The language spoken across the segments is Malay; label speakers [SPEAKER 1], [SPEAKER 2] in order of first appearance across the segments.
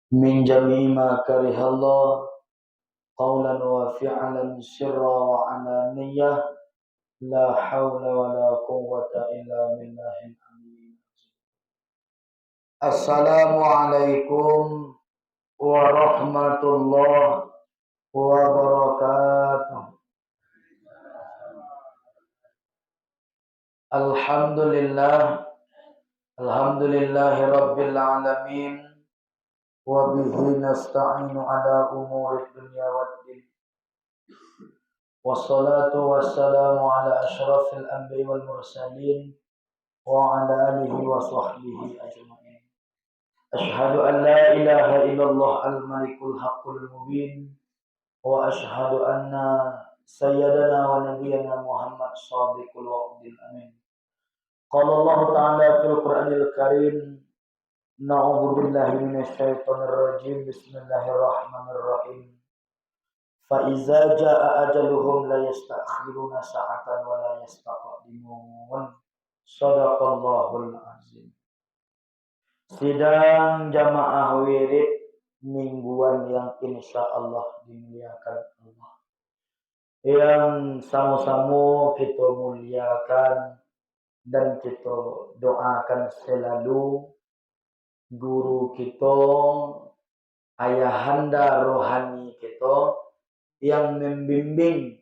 [SPEAKER 1] min jami'i ma karihallah qawlan wa fi'lan sirra wa alaniyah la hawla wa la quwwata illa billahil aliyyil azim. Assalamualaikum warahmatullahi wabarakatuh. Alhamdulillahi rabbil alamin. Wa bihi nasta'inu ala umuri dunya waddin. Wassalatu wassalamu ala asyrafil anbiya'i wal mursalin wa ala alihi wa sahbihi ajma'in. Ashhadu an la ilaha illallah al-malikul haqqul mubin wa ashhadu anna sayyidana wa nabiyyana Muhammad shadiqul wa'dil amin. Qala Allah ta'ala fil Qur'anil Karim, na'udzu billahi minasy syaithanir rajim. Bismillahirrahmanirrahim. Fa iza jaa ajaluhum la yasta'khiruna sa'atan wa la yastaqdimun. Shadaqallahul azim. Sidang jamaah wirid mingguan yang insyaallah dimuliakan Allah, yang sama-sama kita muliakan dan kita doakan selalu guru kita, ayahanda rohani kita yang membimbing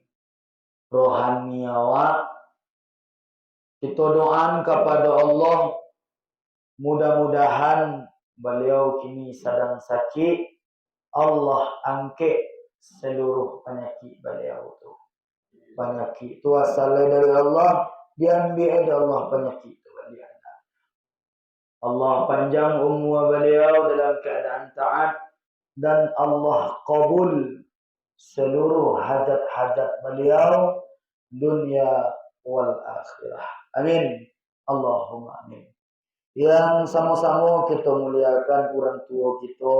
[SPEAKER 1] rohani awak. Kita doakan kepada Allah, mudah-mudahan beliau kini sedang sakit, Allah angkat seluruh penyakit beliau tu. Penyakit itu asalnya dari Allah, diambil dari Allah penyakit itu dari anda. Allah panjang umur beliau dalam keadaan taat, dan Allah kabul seluruh hajat-hajat beliau dunia wal akhirah. Amin. Allahumma amin. Yang sama-sama kita muliakan orang tua kita,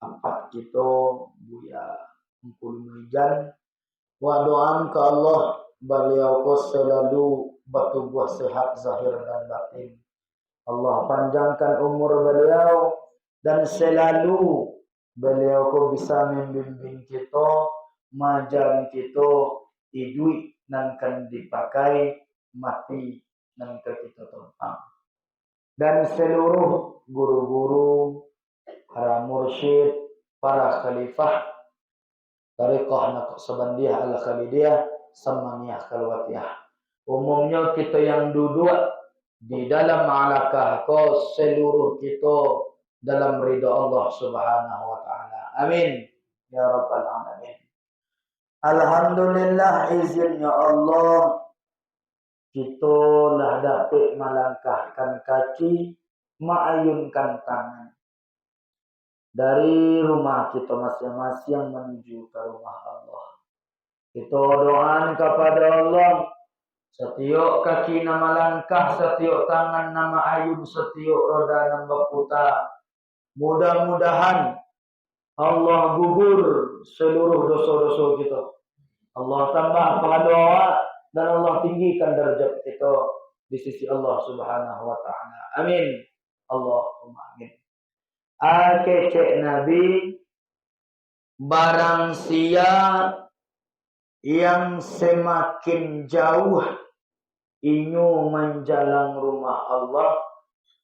[SPEAKER 1] empat kita, Buya Engkul Mulijan. Wa doakan ke Allah beliau ko selalu bertubuh sehat zahir dan batin. Allah panjangkan umur beliau dan selalu beliau ko bisa membimbing kita, majan kita, hidup dan kan dipakai, mati dan kita tumpang. Dan seluruh guru-guru, para mursyid, para khalifah Tariqah Naqsabandiyah Al-Khalidiyah Samaniyah Khalwatiyah. Umumnya kita yang duduk di dalam alakah ko seluruh kita dalam ridha Allah Subhanahu wa taala. Amin ya rabbal alamin. Alhamdulillah, izinnya Allah kita lah dapat melangkahkan kaki, mengayunkan tangan dari rumah kita masing-masing menuju ke rumah Allah. Kita doakan kepada Allah, setiap kaki nama langkah, setiap tangan nama ayun, setiap roda nama berputar. Mudah-mudahan Allah gugur seluruh dosa-dosa kita. Allah tambah pahala awak dan Allah tinggikan derajat kita di sisi Allah Subhanahu wa taala. Amin. Allahumma amin. Cek Nabi, barang siapa yang semakin jauh ingin menjalang rumah Allah,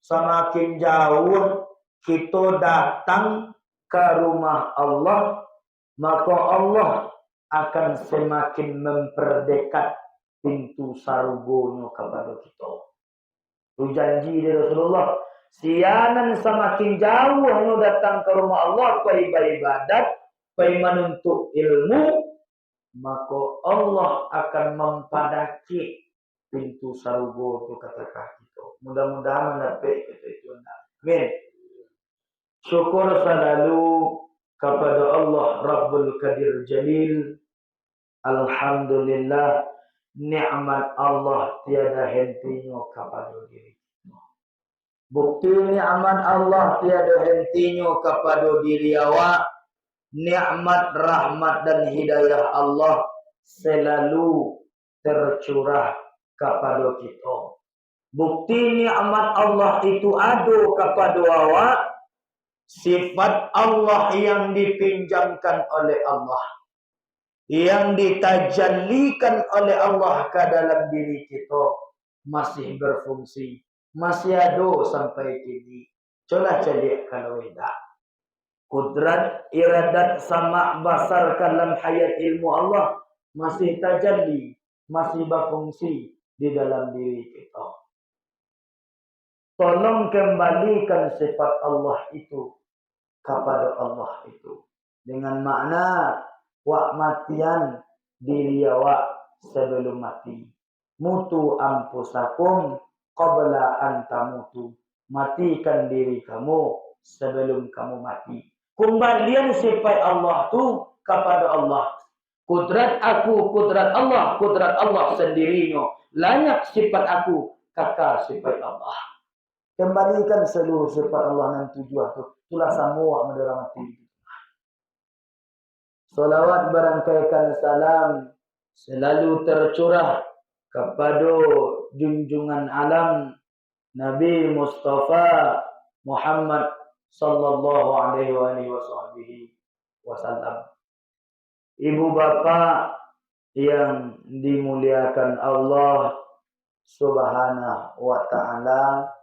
[SPEAKER 1] semakin jauh kita datang ke rumah Allah, maka Allah akan semakin memperdekat pintu surganya kepada kita. Itu janji dari Rasulullah. Sianan semakin jauh nu datang ke rumah Allah, pai beribadat, pai menuntut ilmu, maka Allah akan mempadaki pintu surga itu kata kita. Mudah-mudahan mendapat kita itu. Amin. Syukur selalu kepada Allah Rabbul Qadir Jalil. Alhamdulillah, nikmat Allah tiada hentinya kepada diri kita. Bukti nikmat Allah tiada hentinya kepada diri awak. Nikmat, rahmat dan hidayah Allah selalu tercurah kepada kita. Bukti nikmat Allah itu ada kepada awak. sifat Allah yang dipinjamkan oleh Allah, yang ditajallikan oleh Allah ke dalam diri kita masih berfungsi, masih ada sampai kini. Coba cari kalau tidak. Kudrat, iradat, sama, basar dalam hayat ilmu Allah masih tajalli, masih berfungsi di dalam diri kita. Tolong kembalikan sifat Allah itu kepada Allah itu. Dengan makna wak matian diri awak sebelum mati. Mutu ampusakum qabla an tamutu. Matikan diri kamu sebelum kamu mati. Kembalian sifat Allah tu kepada Allah. Kudrat aku, kudrat Allah sendirinya. Layak sifat aku, kakak sifat Allah. Kembalikan seluruh sifat Allah dan tujuan tu. Itulah semua menderang mati. Salawat berangkaikan salam selalu tercurah kepada junjungan alam Nabi Mustafa Muhammad sallallahu alaihi wasallam. Ibu bapa yang dimuliakan Allah Subhanahu wa taala.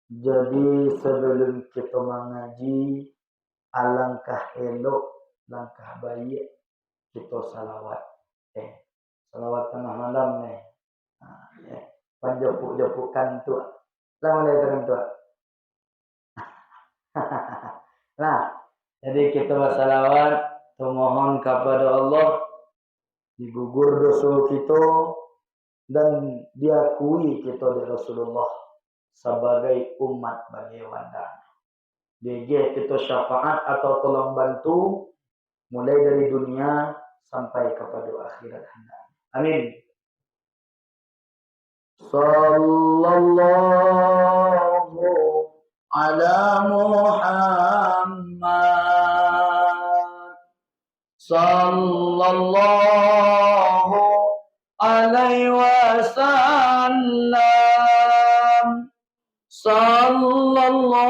[SPEAKER 1] Jadi sebelum kita mengaji, alangkah elok, langkah baik kita salawat. Salawat tengah malam nih. Panjepuk-jepukan tu. Assalamualaikum tu. Nah, jadi kita bersalawat, memohon kepada Allah digugur dosa kita dan diakui kita dari Rasulullah sebagai umat bagi wandana. Dia kita syafaat atau tolong bantu mulai dari dunia sampai kepada akhirat hendak. Amin. Sallallahu ala Muhammad. Sallallahu alaihi wasallam. Sallallahu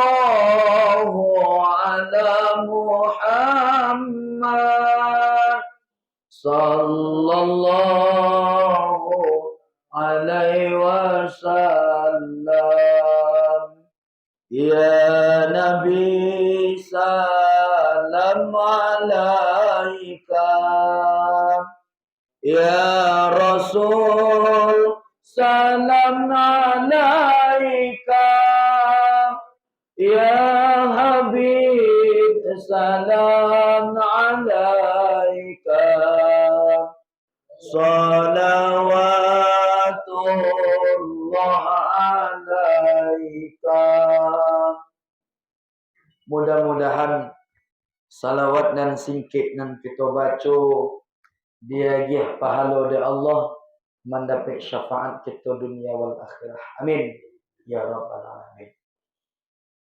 [SPEAKER 1] ala Muhammad. Sallallahu alaihi wasallam. Ya Nabi salam alaika. Ya Rasul salam alaika. Ya Habib salam alaika. Salawatullah alaika. Mudah-mudahan salawat dan singkit nan kita baca dia gih pahala dari Allah mendapat syafaat kita dunia wal akhirah. Amin ya rabbal alamin.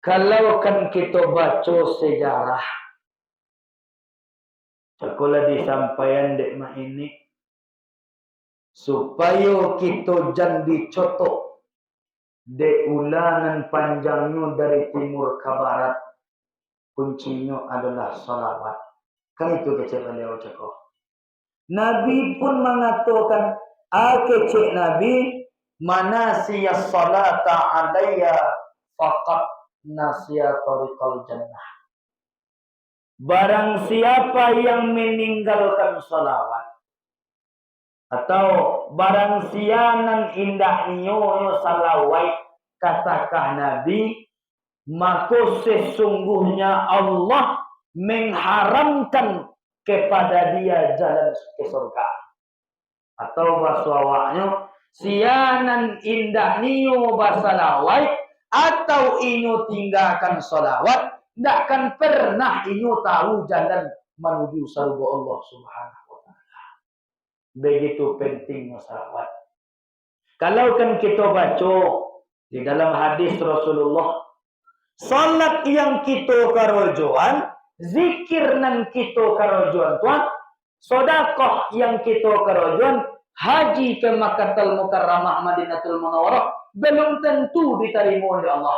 [SPEAKER 1] Kalau kan kita baca sejarah, sekolah disampaikan dekma ini supaya kita jangan dicotok de ulanan panjangnya dari timur ke barat, kuncinya adalah salawat. Kan itu kecil beliau cakap. Nabi pun mengatakan, kecil Nabi manasiyas salata alayya faqat nasiya tariqal jannah. Barang siapa yang meninggalkan salawat atau barang sianan indah nyoyo salawat katakah Nabi, maka sesungguhnya Allah mengharamkan kepada dia jalan ke surga. Atau bahasa awaknya, sianan indah nyo basalawat atau inyo tinggalkan salawat, tidak akan pernah inyo tahu jalan menuju surga Allah Subhanahu wa taala. Begitu pentingnya salawat. Kalau kan kita baca di dalam hadis Rasulullah, salat yang kita karojoan, zikir nan kita karojoan tuan, sedekah yang kita karojoan, haji ke Makkahul Mukarramah Madinatul Munawwarah belum tentu diterima oleh Allah.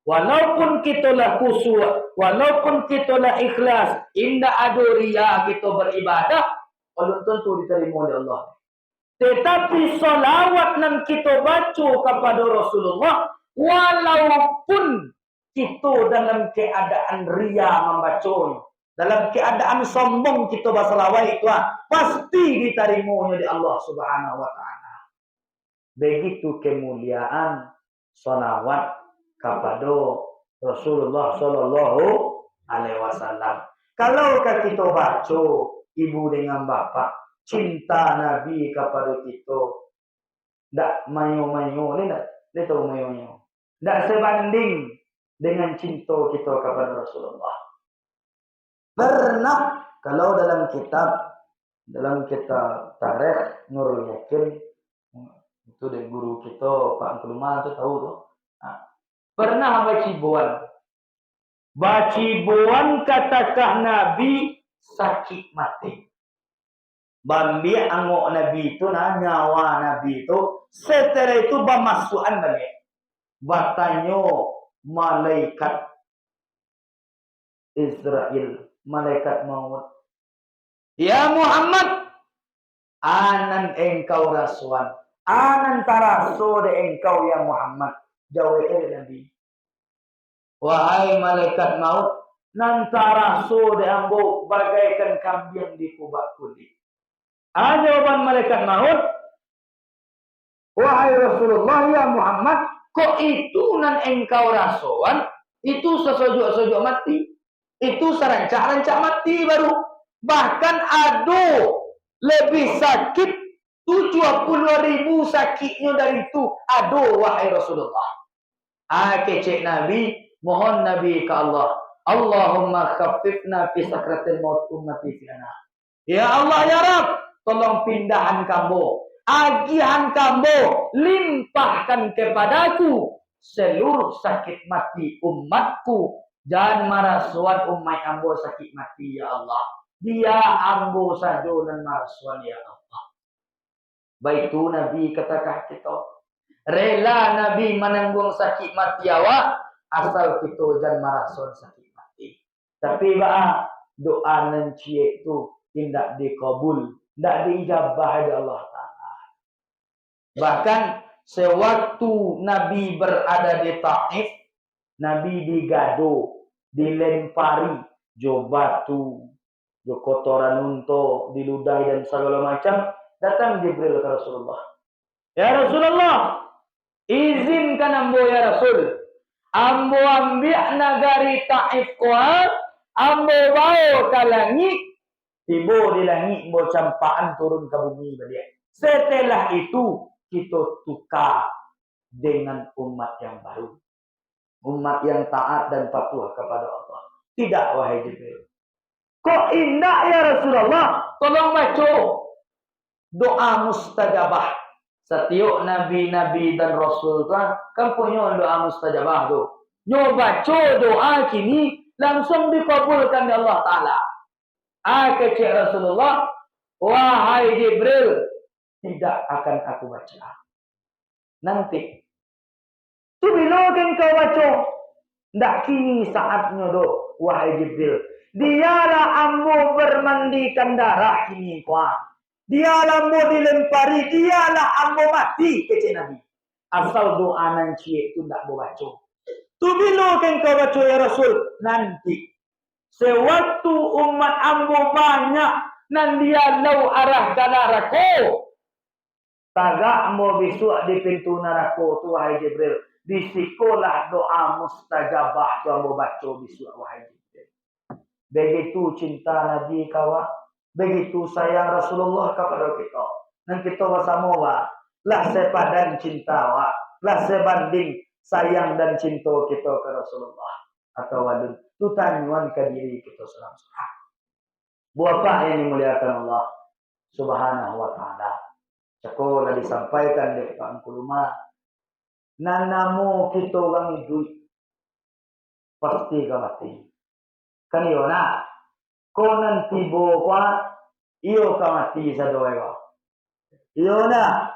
[SPEAKER 1] Walaupun kita lah khusyuk, walaupun kita lah ikhlas, indah ada riya kita beribadah, belum tentu diterima oleh Allah. Tetapi salawat yang kita baca kepada Rasulullah, walaupun kita dalam keadaan riya membacanya, dalam keadaan sombong kita bersalawat itu, pasti diterima oleh Allah Subhanahu wa taala. Begitu kemuliaan salawat kepada Rasulullah sallallahu alaihi wasallam. Kalau kita baca ibu dengan bapa, cinta Nabi kepada kita, tak mayu-mayu ni, tak tahu mayu-mayu, tak sebanding dengan cinta kita kepada Rasulullah. Pernah kalau dalam kitab tarikh Nurul Yakin, itu dari guru kita Pak Kuluma tu tahu tu. Pernah bacibuan katakah Nabi sakit mati. Bambi angok Nabi itu nyawa Nabi itu setelah itu bamasukan balik. Batanyo malaikat Israel, malaikat maut. Ya Muhammad, anan engkau rasuan, anan taraso de engkau ya Muhammad. Jawab Nabi. Wahai malaikat maut, nantara so de ambo bagaikan kambing di kubak kulit. Jawaban malaikat maut, wahai Rasulullah ya Muhammad, kok itu nan engkau rasuan, itu sesujuk-sesujuk mati, itu serancak-rancak mati baru. Bahkan ada lebih sakit 70.000 sakitnya dari itu. Aduh wahai Rasulullah. Kecek Nabi, mohon Nabi ke Allah. Allahumma khaffifna fi sakratil maut ummati fi'ana. Ya Allah ya Rabb, tolong pindahan kamu, agihan kamu, limpahkan kepadaku seluruh sakit mati umatku. Jangan marasuan umat ambo sakit mati ya Allah. Dia ambo saja dan marasuan ya Allah. Baik itu Nabi katakan kita. Rela Nabi menanggung sakit mati awak asal kita jangan marasuan sakit mati. Tapi doa nanti itu tidak dikabul, tidak diijabah oleh Allah Ta'ala. Bahkan sewaktu Nabi berada di Taif, Nabi digado, dilempari jo batu, jo kotoran unta, diludahi dan segala macam. Datang Jibril ke Rasulullah. Ya Rasulullah, izinkan ambo ya Rasul, ambo ambil nagari Taif kuat, ambo bawa ke langit, tiba di langit, ambo campaan turun ke bumi balik. Setelah itu, kita tukar dengan umat yang baru. Umat yang taat dan patuh kepada Allah. Tidak wahai Jibril. Kok indah ya Rasulullah? Tolong baca doa mustajabah. Setiap nabi-nabi dan rasul kan punya doa mustajabah tu. Nyo baca doa kini langsung dikabulkan oleh Allah Ta'ala. Kecik Rasulullah, wahai Jibril, tidak akan aku baca. Nanti. Tu bila kan kau baca? Ndak kini saatnya do, wahai Jibril. Dialah ambo bermandikan darah kini kuat. Dialah ambo dilempari, dialah ambo mati, kecik Nabi. Asal doa nanti itu ndak mau baca. Tu bila kan kau baca ya Rasul? Nanti. Sewaktu umat ambo banyak, nan dia lau arah ke neraka. Tagak mau besok di pintu neraka tu wahai Jibril. Disikolah doa mustajabah tu ambo baca besok wahai Jibril. Begitu cinta Nabi kawan. Begitu sayang Rasulullah kepada kita. Dan kita bersama lah sepadan cinta lah sebanding sayang dan cinta kita ke Rasulullah. Atau wadud. Itu tanyuan ke diri kita seorang-seorang. Bapak yang dimuliakan Allah Subhanahu wa ta'ala. Sekolah disampaikan oleh Pak Kuluma. Nanamu kita orang hidup. Pasti ka mati. Kan iyo na. Kung nanti buwa, iyo ka mati sa doa. Iyo na.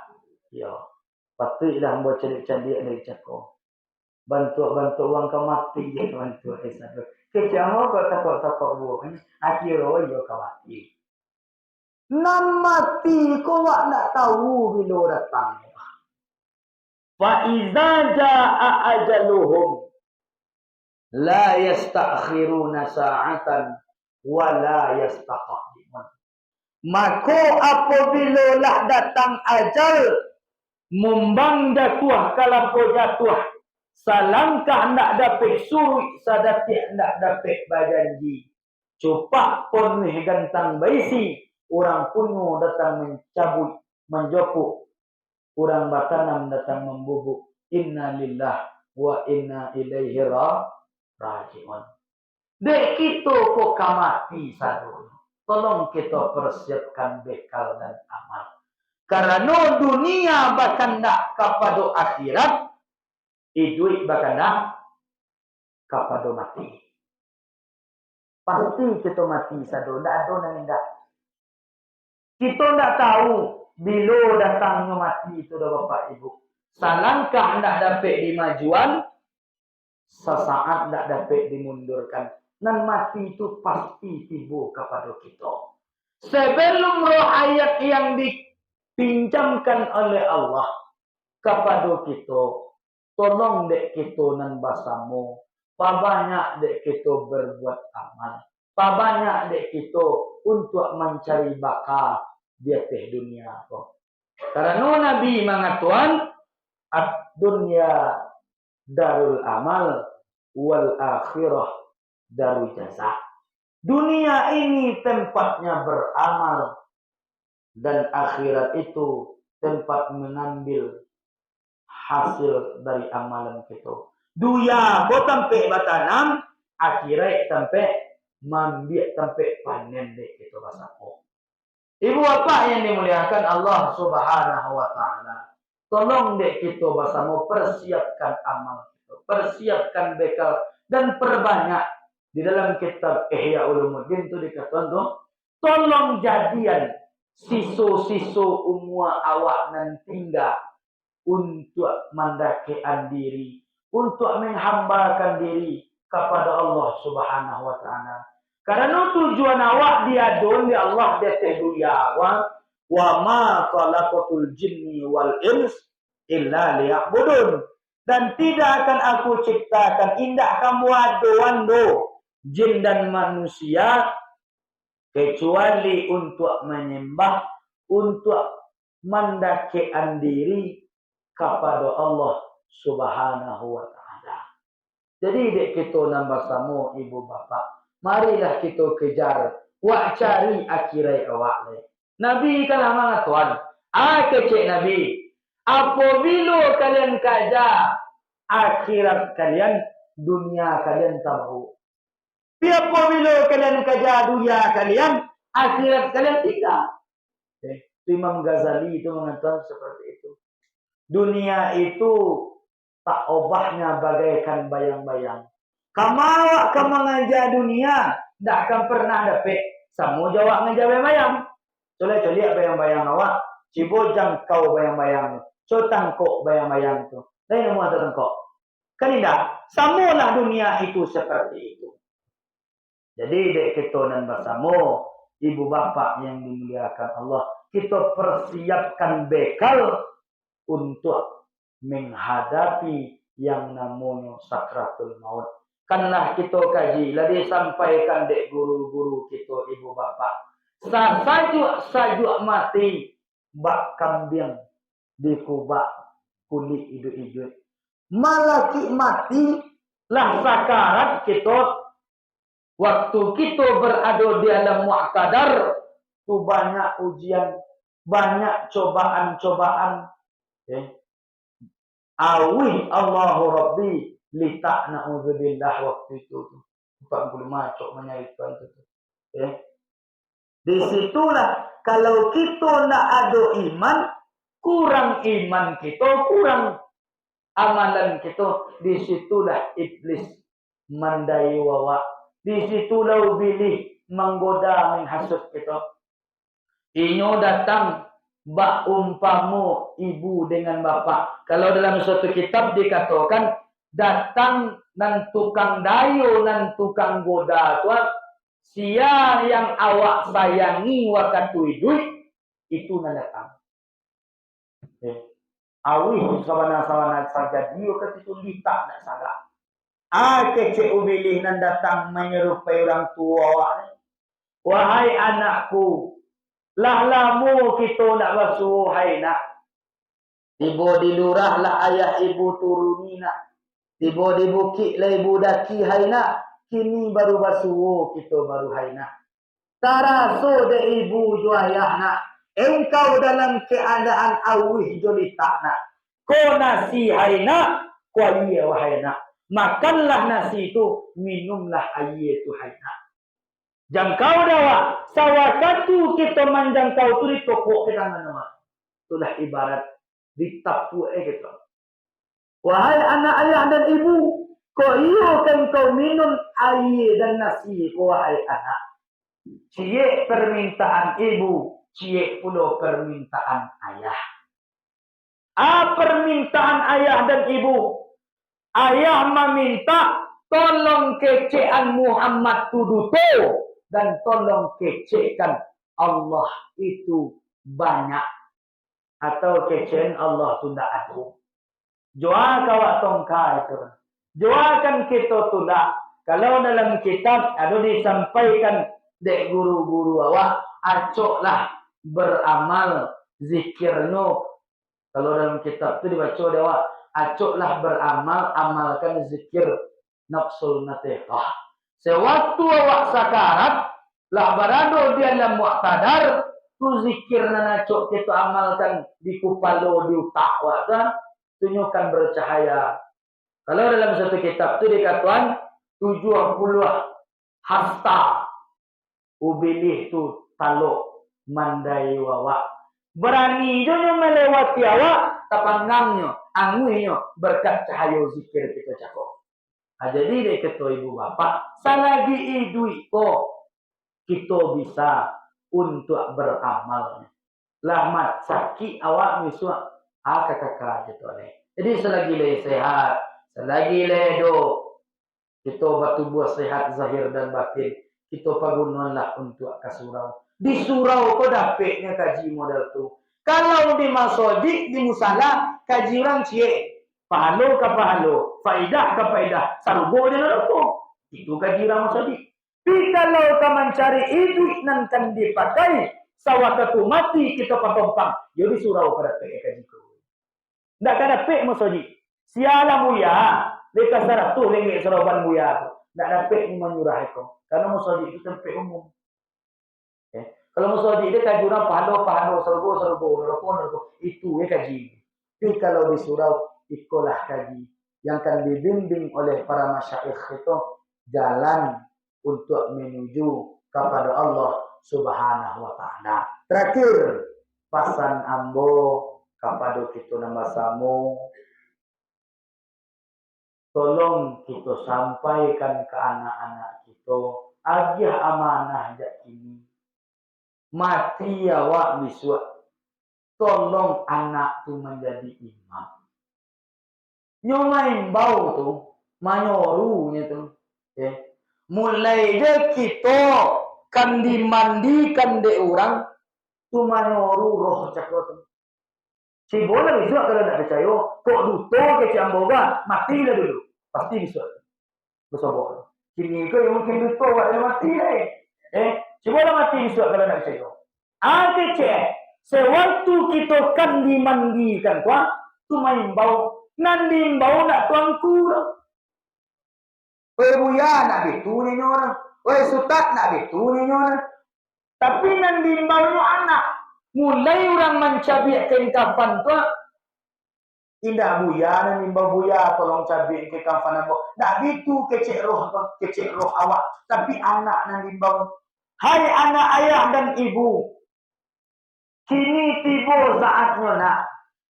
[SPEAKER 1] Iyo. Pasti ilang buat celik-celik dari ceko. bantu orang ke mati je bantu satu. Kecamo kau takut buah ni. Akhirnya yo ke mati. Nan mati kau nak tahu bila datang. Fa iza jaa ajaluhum la yastakhiruna sa'atan wa la yastaqdimun. Maka apabila lah datang ajal mumbang jatuh kalau jatuh salangkah nak dapat suri sadatik nak dapat bajanji cupak pun nih gantang baisi orang kuno datang mencabut menjopuk orang batanam datang membubuk inna lillah wa inna ilaihi raji'un. Dek kita kok kamati sadu. Tolong kita persiapkan bekal dan amal. Karena dunia bahkan nak kepada akhirat, hidup bahkan nak kepada mati. Pasti kita mati sadu. Tak ada yang tidak. Kita tak tahu bila datangnya mati itu dah Bapak Ibu. Salangkah nak dapat dimajuan, sesaat nak dapat dimundurkan. Dan mati itu pasti tiba kepada kita. Sebelum roh ayat yang dipinjamkan oleh Allah kepada kita, tolong dek kita nan basamu, banyak dek kita berbuat amal, banyak dek kita untuk mencari bakat di atas dunia. Karena Nabi mengatakan, ad-dunya darul amal wal akhirah darul jaza. Dunia ini tempatnya beramal dan akhirat itu tempat mengambil hasil dari amalan kita. Dunia kau tempat batanam, akhirat tempat mambiak tempat panen dek kita basamu. Ibu bapak yang dimuliakan Allah Subhanahu wa taala. Tolong dek kita basamu persiapkan amal kita, persiapkan bekal dan perbanyak. Di dalam kitab Ihya Ulumuddin itu dikatakan tuh, tolong jadian siso-siso umua awak nan tinggal untuk mendakikan diri, untuk menghambakan diri kepada Allah Subhanahu wa taala. Karena tujuan awak dia don di Allah dia teduya wa ma khalaqatul jinni wal ins illa liya'budun. Dan tidak akan aku ciptakan indah kamu ado jin dan manusia kecuali untuk menyembah, untuk mendakikan diri kepada Allah Subhanahu wa taala. Jadi dek kita nambah samu ibu bapak, marilah kita kejar wa cari akhirat awak le. Nabi kan amangat tuan. Kecek Nabi, apabila kalian kaja akhirat kalian, dunia kalian tahu. Apabila kalian kaja dunia kalian, akhirat kalian tidak. Imam Ghazali itu mengatakan seperti itu. Dunia itu tak obahnya bagaikan bayang-bayang. Kamu awak ke mengajar dunia, tak akan pernah dapat. Sama jawab mengajar bayang-bayang. Coba bayang-bayang awak. Cibojang kau bayang-bayang. Cotang kok bayang-bayang itu. Lain nama tengkok. Kan tidak. Samalah dunia itu seperti itu. Jadi dek kita dan bersama ibu bapak yang dimuliakan Allah, kita persiapkan bekal untuk menghadapi yang namanya sakratul maut. Karena kita kaji, lagi sampaikan dek guru-guru kita ibu bapak. Sajuk mati bak kambing dikubak kulit hidup-hidup. Malaki mati lah sakarat kita. Waktu kita berada di alam mu'tadar, itu banyak ujian, banyak cobaan-cobaan. Awih Allahu Rabbi li ta'na'udzubillah waktu itu. 40 macok menyarikan itu. Disitulah kalau kita nak ada iman, kurang iman kita, kurang amalan kita. Disitulah iblis mandai wawa. Disitulah bilih menggoda menghasut kita. Inyo datang bak umpamu ibu dengan bapak. Kalau dalam suatu kitab dikatakan datang nan tukang dayo nan tukang goda tuan, sia yang awak sayangi waktu duit itu nan datang. Awih sawana-sawana saja dia ketika litak nak salah. Kecek ubilih nan datang menyerupai orang tua awak. Wahai anakku, lah lamu kita nak basuh hai nak. Ibu di lurah lah ayah ibu turuni nak. Ibu di bukit lah ibu daki hai nak. Kini baru basuh kita baru hai nak. Taraso de ibu jo ayah nak. Engkau dalam keadaan awih jo litak nak. Ko nasi hai nak. Ko aye wahai nak. Makanlah nasi itu. Minumlah aye itu hai nak. Jangkau dawa. Sawakatu kita menjangkau tu di toko kita nama. Itulah ibarat ditapu gitu. Wahai anak ayah dan ibu, kau iyo kan kau minum air dan nasi, wahai anak. Cie permintaan ibu, cie pula permintaan ayah. Permintaan ayah dan ibu. Ayah meminta tolong kecekan Muhammad tuduto dan tolong kecekan Allah itu banyak. Atau kecen Allah tu tak ada. Joa kawak tongka itu. Joa kan kita tu tak. Kalau dalam kitab ada disampaikan dek guru-guru awak, acoklah beramal zikirno. Kalau dalam kitab tu dibaca awak, acoklah beramal, amalkan zikir nafsul natihah. Sewaktu awak sakarat, lah berada di dalam muqtadar, tu zikir nanacok kita amalkan di kupalo di utak wata tunjukkan bercahaya. Kalau dalam satu kitab tu dikatakan 70 hasta ubilih tu taluk mandai wawa. Berani jono melewati awak tapangangnya, anguhnya berkat cahaya zikir kita cakap. Jadi dek ketua ibu bapak, salagi duit ko kita bisa untuk beramal. Lahmat sakit awak misua kakak gitu ni. Jadi selagi le sehat, selagi le do kita bertubuh sehat zahir dan batin, kita pagunanlah untuk ke surau. Di surau kau dapatnya kaji model tu. Kalau di masjid di musala kaji orang cie, pahalo ke pahalo, faidah ke faidah, sarubo dia tu. Itu kaji orang masjid. Tapi kalau kita mencari duit nan kan dipakai, sawat tu mati kita patompang. Jadi surau pada PK jiku. Ndak kada pek masjid. Siala muya, leka sarap tu ringgit saraban muya. Ndak dapat menyurah itu. Karena masjid itu tempat umum. Kalau masjid dia kaji orang pahalo, serbo, itu kaji. Tapi kalau di surau, ikolah kaji. Yang akan dibimbing oleh para masyayikh itu jalan untuk menuju kepada Allah Subhanahu wa taala. Terakhir, pasan ambo kepada kita nama samu. Tolong kita sampaikan ke anak-anak kita agiah amanah jak ini. Mati awak biswa. Tolong anak tu menjadi imam. Nyomain bau tu, manyorunya tu. Mulai je kita kan dimandikan de orang tu manyoru roh cakap tu. Si boleh bisa kalau tak percaya, kok duto ke Ciamboga matilah dulu. Pasti bisa. Bersobor. Kini kau yang mungkin duto ada mati si boleh mati bisa kalau tak percaya. Cek. Sewaktu kita kan dimandikan tu main bau. Nan dimbau nak tuan kurang. Buya nak betu ni orang. Sutat nak betu ni orang. Tapi nan dimbaunya anak. Mulai orang mencabikkan kafan tu. Indah buya nan dimbau buya tolong cabik ke kafan aku. Nak betu kecek roh awak. Tapi anak nan dimbau. Hai anak ayah dan ibu. Kini tiba saatnya nak.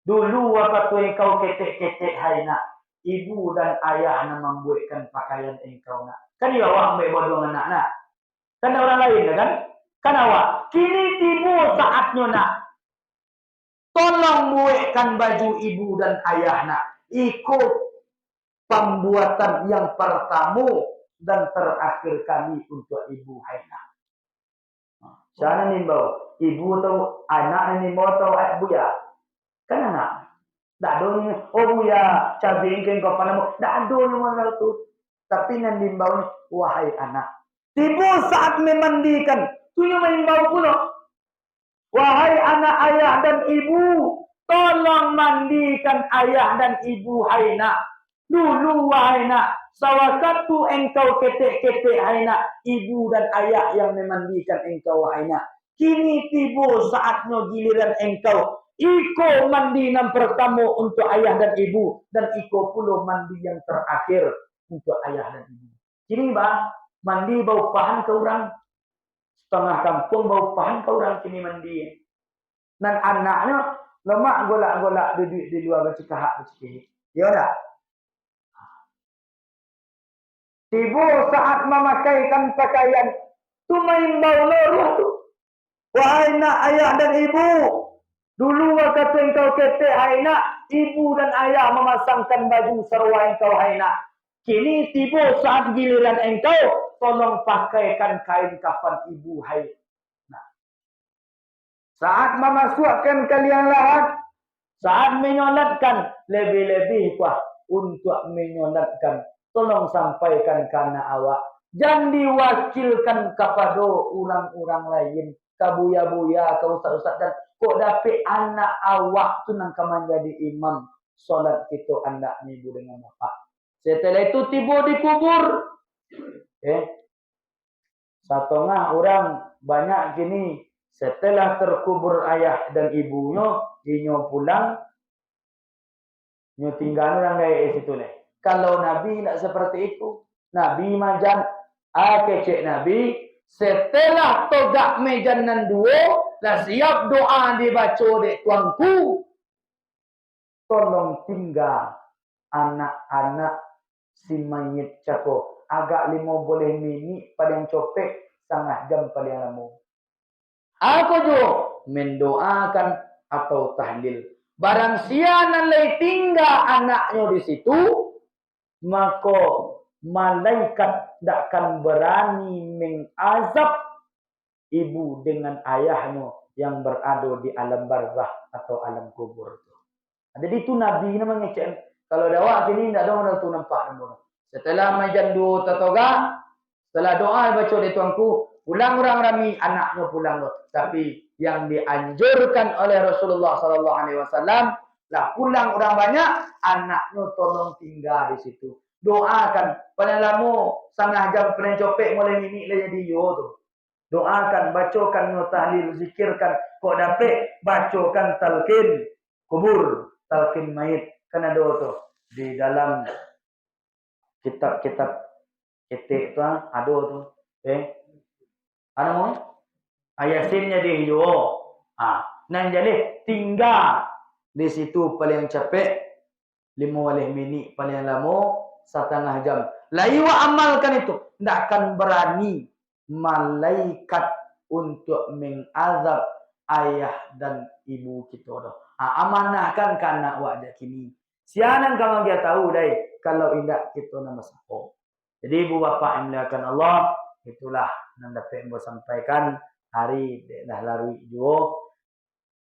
[SPEAKER 1] Dulu waktu engkau ketek-ketek hai nak. Ibu dan ayah nak membuatkan pakaian engkau nak. Kan dia awak ambil bodoh anak nak. Kan orang lain kan? Kan awak. Kini tiba saatnya nak. Tolong buatkan baju ibu dan ayah nak. Ikut pembuatan yang pertama dan terakhir kali untuk ibu Haina. Sana nimbau, ibu atau anak nimbau atau buya, kan anak. Tak ada ni, oh buya, cabai kan kau panamu, tak ada ni mana tu. Tapi nan nimbau ni, wahai anak, tiba saat memandikan, tu yang nimbau pula. Wahai anak ayah dan ibu, tolong mandikan ayah dan ibu Haina. Dulu wahai nak, sawakatu engkau ketek-ketek Haina, ibu dan ayah yang memandikan engkau Haina. Kini tiba saatnya giliran engkau. Iko mandi yang pertama untuk ayah dan ibu, dan iko pula mandi yang terakhir untuk ayah dan ibu. Kini bang, mandi bau pahan ke orang. Setengah kampung bau pahan ke orang kini mandi. Dan anaknya lemak golak-golak duduk di luar bercikahak bercikih. Ya tak? Tiba saat memakaikan pakaian, tu main bau loruh tu. Wahai nak ayah dan ibu, dulu waktu engkau ketek Haina, ibu dan ayah memasangkan baju sarwa engkau Haina. Kini tiba saat giliran engkau, tolong pakaikan kain kafan ibu Haina. Saat memasukkan kalian lahat, saat menyolatkan, lebih-lebih kuah untuk menyolatkan. Tolong sampaikan karena awak. Jangan diwakilkan kepada orang-orang lain. Kabuya-buya, ke ustaz-ustaz dan kok dapat anak awak tu nak menjadi imam solat kita anak ibu dengan bapak. Setelah itu tiba di kubur. Setengah orang banyak kini setelah terkubur ayah dan ibunya, inyo pulang, inyo tinggal orang gaya situ leh. Kalau Nabi tidak seperti itu, Nabi majan, kecek Nabi, setelah togak mejanan dua, dah siap doa dibaca dek tuanku, tolong tinggal anak-anak si mayit cako. Agak 5 boleh minit paling copek, setengah jam paling lama. Aku jo mendoakan atau tahlil. Barang siapa lay tinggal anaknya di situ, maka malaikat tak akan berani mengazab ibu dengan ayahnya yang berada di alam barzakh atau alam kubur. Jadi itu Nabi ini mengecek. Kalau dawak kini tidak ada orang tu nampak. Setelah majan dua tatoga, setelah doa baca di tuanku, pulang orang rami, anaknya pulang. Tapi yang dianjurkan oleh Rasulullah SAW, lah pulang orang banyak, anaknya tolong tinggal di situ. Doakan, paling lama setengah jam paling copek mulai minit lah jadi yo tu. Doakan, bacakan tahlil, zikirkan, kok dapat bacakan talqin kubur, talqin mayit. Kan ada tu di dalam kitab-kitab etik tu ada tu. Anu ayasinnya di yo. Nan jadi tinggal di situ paling capek 5 minit paling lama setengah jam. Laiwa amalkan itu. Tidak akan berani malaikat untuk mengazab ayah dan ibu kita. Amanahkan ke anak wajah kini. Sianan kalau dia tahu dai. Kalau tidak kita nama siapa. Jadi ibu bapa yang dimuliakan Allah. Itulah yang dapat saya sampaikan. Hari dah larui juga.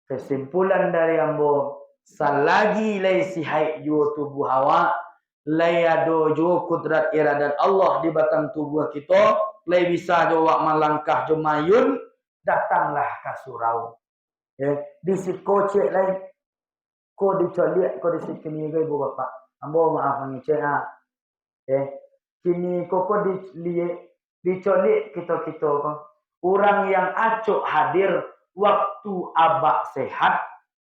[SPEAKER 1] Kesimpulan dari ambo. Selagi lay sihai juga tubuh hawa. Lay ada juga kudrat iradat Allah di batang tubuh kita. Lay bisa juga melangkah jumayun. Datanglah ke surau. Di siko cek lay. Ko dicoliak, ko disikini ke ibu bapak. Ambo maaf ngecek kini koko dicolik kita-kita kan. Orang yang acuk hadir waktu abak sehat.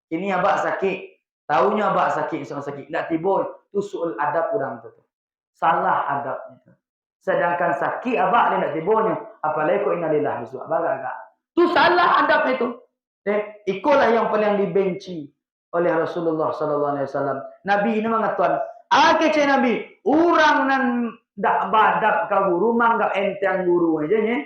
[SPEAKER 1] Ini abak sakit. Tahunya abak sakit, isang sakit. Tak tiba, itu soal adab orang tu. Salah adabnya tu. Sedangkan sakit abak dia nak tibanya. Apalagi kau innalillah bisu. Abak agak. Itu salah adab itu. Ikulah yang paling dibenci oleh Rasulullah SAW. Nabi ini mengatakan, kecil Nabi, orang nan dak badap ka guru manggap enteng guru aja nya.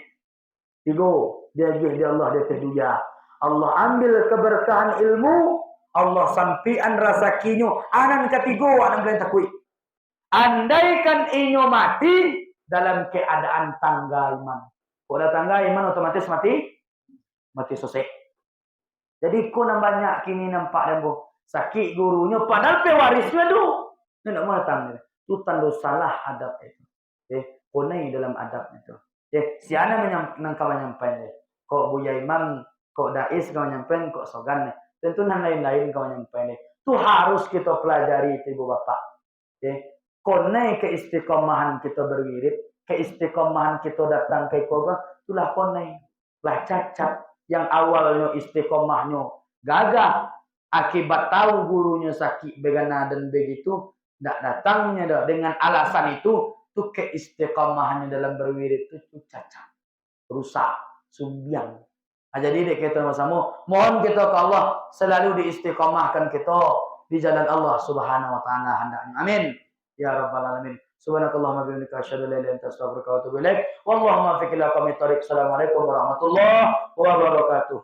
[SPEAKER 1] Tigo, dia Allah dia terduya. Allah ambil keberkahan ilmu, Allah sampian rasakinya. Anan ketigo anan kalian takui. Andaikan inyo mati dalam keadaan tangga iman. Kalau ada tangga iman otomatis mati selesai. Jadi ku banyak kini nampak dan sakit gurunya padahal pewarisnya tu. Ini nak mau datang. Tu tanda salah adab itu. Konai dalam adab itu. Si ana menangkap menyampaikan. Kok Buya Imam, kok Dais kau menyampaikan, kok Sogan. Tentu yang lain-lain kau menyampaikan. Itu harus kita pelajari itu ibu bapak. Konai keistiqomahan kita berwirid, keistiqomahan kita datang ke Koga, itulah konai. Lah cacat yang awalnya istiqomahnya gagah, akibat tahu gurunya sakit begana dan begitu, tidak datangnya dengan alasan itu tuh keistiqomahannya dalam berwirid itu cacat, rusak, sumbiang. Nah, jadi kita sama-sama mohon kita ke Allah selalu diistiqomahkan kita di jalan Allah Subhanahu wa taala hendaknya. Amin. Ya rabbal alamin. Subhanakallahumma wa bihamdika asyhadu an la ilaha illa anta astaghfiruka wa atubu ilaik. Wallahu muwaffiq ila aqwamit thoriq. Assalamualaikum warahmatullahi wabarakatuh.